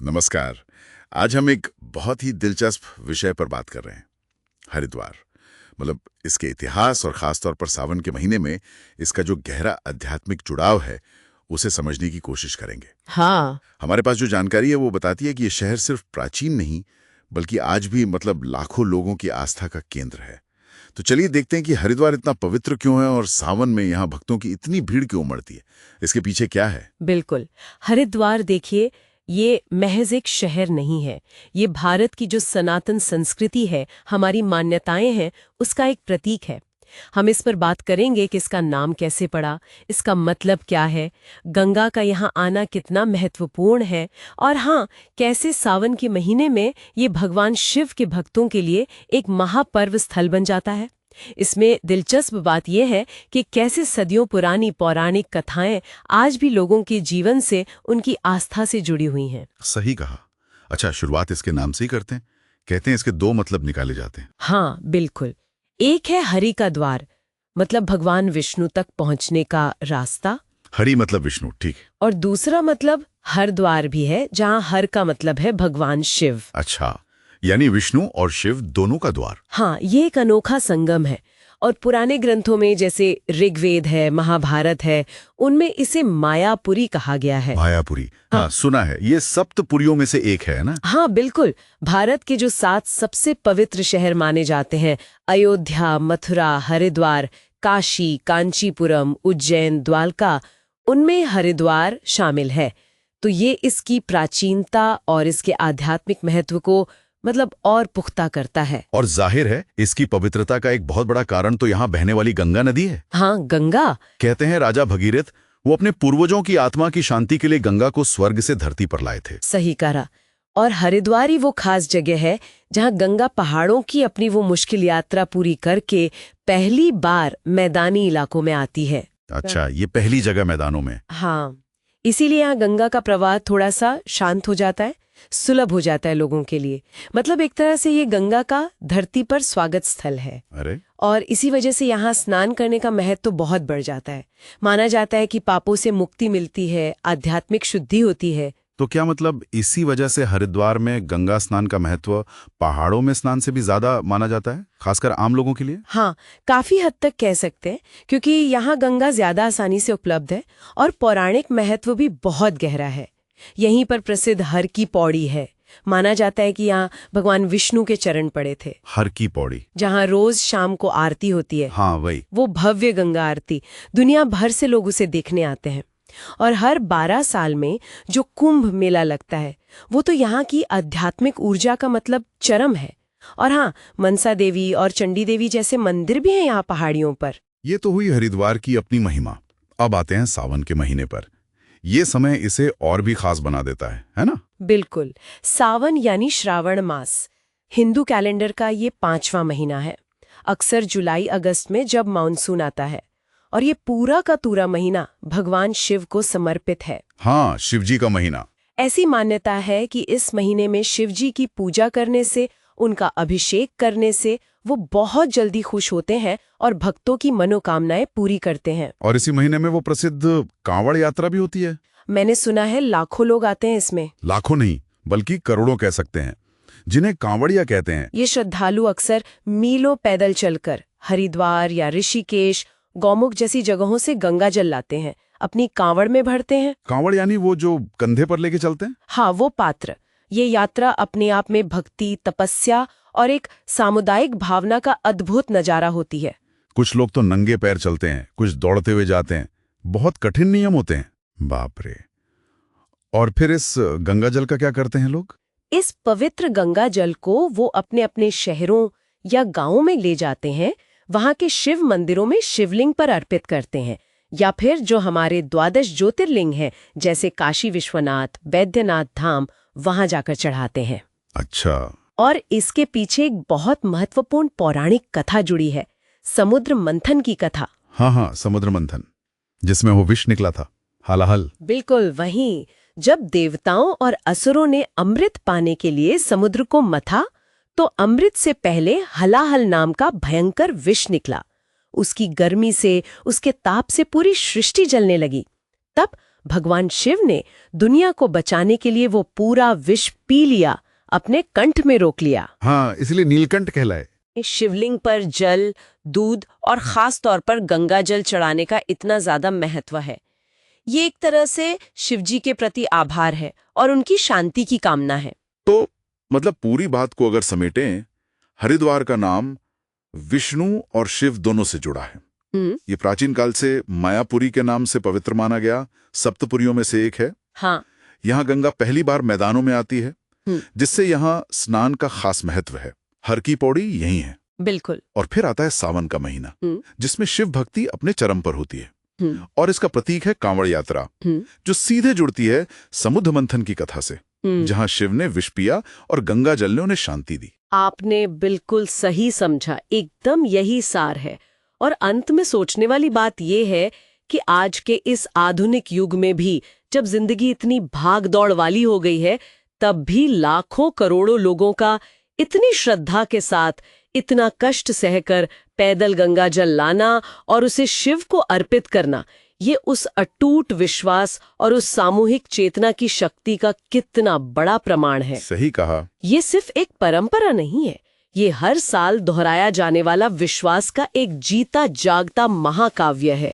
नमस्कार। आज हम एक बहुत ही दिलचस्प विषय पर बात कर रहे हैं। हरिद्वार, मतलब इसके इतिहास और खासतौर पर सावन के महीने में इसका जो गहरा आध्यात्मिक जुड़ाव है उसे समझने की कोशिश करेंगे। हाँ। हमारे पास जो जानकारी है वो बताती है कि ये शहर सिर्फ प्राचीन नहीं बल्कि आज भी लाखों लोगों की आस्था का केंद्र है। तो चलिए देखते हैं कि हरिद्वार इतना पवित्र क्यों है और सावन में यहाँ भक्तों की इतनी भीड़ क्यों उमड़ती है। इसके पीछे क्या है? बिल्कुल। हरिद्वार देखिए, ये महज एक शहर नहीं है। ये भारत की जो सनातन संस्कृति है, हमारी मान्यताएं हैं, उसका एक प्रतीक है। हम इस पर बात करेंगे कि इसका नाम कैसे पड़ा, इसका मतलब क्या है, गंगा का यहाँ आना कितना महत्वपूर्ण है, और हाँ, कैसे सावन के महीने में ये भगवान शिव के भक्तों के लिए एक महापर्व स्थल बन जाता है। इसमें दिलचस्प बात यह है कि कैसे सदियों पुरानी पौराणिक कथाएं आज भी लोगों के जीवन से, उनकी आस्था से जुड़ी हुई हैं। सही कहा। अच्छा, शुरुआत इसके नाम से ही करते हैं। कहते हैं इसके दो मतलब निकाले जाते हैं। हाँ, बिल्कुल। एक है हरि का द्वार, मतलब भगवान विष्णु तक पहुंचने का रास्ता। हरि मतलब विष्णु, ठीक है। और दूसरा मतलब हरद्वार भी है, जहाँ हर का मतलब है भगवान शिव। अच्छा, यानी विष्णु और शिव दोनों का द्वार। हाँ, ये एक अनोखा संगम है। और पुराने ग्रंथों में जैसे ऋग्वेद है, महाभारत है, उनमें इसे मायापुरी कहा गया है। मायापुरी, हाँ, सुना है। ये सप्तपुरियों में से एक है ना? हाँ, बिल्कुल। भारत के जो 7 सबसे पवित्र शहर माने जाते हैं, अयोध्या, मथुरा, हरिद्वार, काशी, कांचीपुरम, उज्जैन, द्वारका, उनमें हरिद्वार शामिल है। तो ये इसकी प्राचीनता और इसके आध्यात्मिक महत्व को और पुख्ता करता है। और जाहिर है इसकी पवित्रता का एक बहुत बड़ा कारण तो यहाँ बहने वाली गंगा नदी है। हाँ, गंगा। कहते हैं राजा भगीरथ वो अपने पूर्वजों की आत्मा की शांति के लिए गंगा को स्वर्ग से धरती पर लाए थे। सही कहा। और हरिद्वार ही वो खास जगह है जहाँ गंगा पहाड़ों की अपनी वो मुश्किल यात्रा पूरी करके पहली बार मैदानी इलाकों में आती है। अच्छा, ये पहली जगह मैदानों में। हाँ, इसीलिए यहाँ गंगा का प्रवाह थोड़ा सा शांत हो जाता है, सुलभ हो जाता है लोगों के लिए। एक तरह से ये गंगा का धरती पर स्वागत स्थल है। अरे, और इसी वजह से यहाँ स्नान करने का महत्व तो बहुत बढ़ जाता है। माना जाता है कि पापों से मुक्ति मिलती है, आध्यात्मिक शुद्धि होती है। तो क्या इसी वजह से हरिद्वार में गंगा स्नान का महत्व पहाड़ों में स्नान से भी ज्यादा माना जाता है, खासकर आम लोगों के लिए? हाँ, काफी हद तक कह सकते हैं, क्योंकि यहाँ गंगा ज्यादा आसानी से उपलब्ध है और पौराणिक महत्व भी बहुत गहरा है। यहीं पर प्रसिद्ध हर की पौड़ी है। माना जाता है कि यहाँ भगवान विष्णु के चरण पड़े थे। हर की पौड़ी, जहाँ रोज शाम को आरती होती है। हाँ, वही। वो भव्य गंगा आरती, दुनिया भर से लोग उसे देखने आते हैं। और हर 12 साल में जो कुंभ मेला लगता है, वो तो यहाँ की आध्यात्मिक ऊर्जा का चरम है। और हाँ, मनसा देवी और चंडी देवी जैसे मंदिर भी हैं यहाँ पहाड़ियों पर। ये तो हुई हरिद्वार की अपनी महिमा। अब आते हैं सावन के महीने पर। ये समय इसे और भी खास बना देता है ना? बिल्कुल। सावन यानी श्रावण मास, हिंदू कैलेंडर का ये 5वां महीना है। अक्सर जुलाई अगस्त में जब मानसून आता है, और ये पूरा का पूरा महीना भगवान शिव को समर्पित है। हाँ, शिव जी का महीना। ऐसी मान्यता है कि इस महीने में शिव जी की पूजा करने से, उनका अभिषेक करने से वो बहुत जल्दी खुश होते हैं और भक्तों की मनोकामनाएं पूरी करते हैं। और इसी महीने में वो प्रसिद्ध कांवड़ यात्रा भी होती है। मैंने सुना है लाखों लोग आते हैं इसमें। लाखों नहीं, बल्कि करोड़ों कह सकते हैं, जिन्हें कांवड़िया कहते हैं। ये श्रद्धालु अक्सर मीलों पैदल चलकर हरिद्वार या ऋषिकेश, गौमुख जैसी जगहों से गंगा जल लाते हैं, अपनी कांवड़ में भरते हैं। कांवड़ यानी वो जो कंधे पर लेके चलते हैं? हाँ, वो पात्र। ये यात्रा अपने आप में भक्ति, तपस्या और एक सामुदायिक भावना का अद्भुत नजारा होती है। कुछ लोग तो नंगे पैर चलते हैं, कुछ दौड़ते हुए जाते हैं। बहुत कठिन नियम होते हैं, बाप रे। और फिर इस गंगा जल का क्या करते हैं लोग? इस पवित्र गंगा जल को वो अपने अपने शहरों या गांवों में ले जाते हैं, वहां के शिव मंदिरों में शिवलिंग पर अर्पित करते हैं, या फिर जो हमारे 12 ज्योतिर्लिंग हैं, जैसे काशी विश्वनाथ, बैद्यनाथ धाम, वहां जाकर चढ़ाते हैं। अच्छा। और इसके पीछे एक बहुत महत्वपूर्ण पौराणिक कथा जुड़ी है, समुद्र मंथन की कथा। हाँ, समुद्र मंथन, जिसमें वो विष निकला था, हलाहल। बिल्कुल वहीं। जब देवताओं और असुरों ने अमृत पाने के लिए समुद्र को मथा, तो अमृत से पहले हलाहल नाम का भयंकर विष निकला। उसकी गर्मी से, उसके ताप से पूरी सृष्टि जलने लगी। तब भगवान शिव ने दुनिया को बचाने के लिए वो पूरा विष पी लिया, अपने कंठ में रोक लिया। हाँ, इसलिए नीलकंठ कहलाए। इस शिवलिंग पर जल, दूध और खास तौर पर गंगा जल चढ़ाने का इतना ज्यादा महत्व है। ये एक तरह से शिवजी के प्रति आभार है और उनकी शांति की कामना है। तो मतलब पूरी बात को अगर समेटें, हरिद्वार का नाम विष्णु और शिव दोनों से जुड़ा है। ये प्राचीन काल से मायापुरी के नाम से पवित्र माना गया सप्तपुरियों में से एक है। हाँ। यहाँ गंगा पहली बार मैदानों में आती है, जिससे यहाँ स्नान का खास महत्व है। हर की पौड़ी यही है। बिल्कुल। और फिर आता है सावन का महीना, जिसमें शिव भक्ति अपने चरम पर होती है। और इसका प्रतीक है कांवड़ यात्रा, जो सीधे जुड़ती है समुद्र मंथन की कथा से, जहां शिव ने विष पिया और गंगा जल ने उन्हें शांति दी। आपने बिल्कुल सही समझा, एकदम यही सार है। और अंत में सोचने वाली बात यह है कि आज के इस आधुनिक युग में भी, जब जिंदगी इतनी भाग दौड़ वाली हो गई है, तब भी लाखों करोड़ों लोगों का इतनी श्रद्धा के साथ इतना कष्ट सहकर पैदल गंगा जल लाना और उसे शिव को अर्पित करना, ये उस अटूट विश्वास और उस सामूहिक चेतना की शक्ति का कितना बड़ा प्रमाण है। सही कहा। ये सिर्फ एक परंपरा नहीं है, ये हर साल दोहराया जाने वाला विश्वास का एक जीता जागता महाकाव्य है।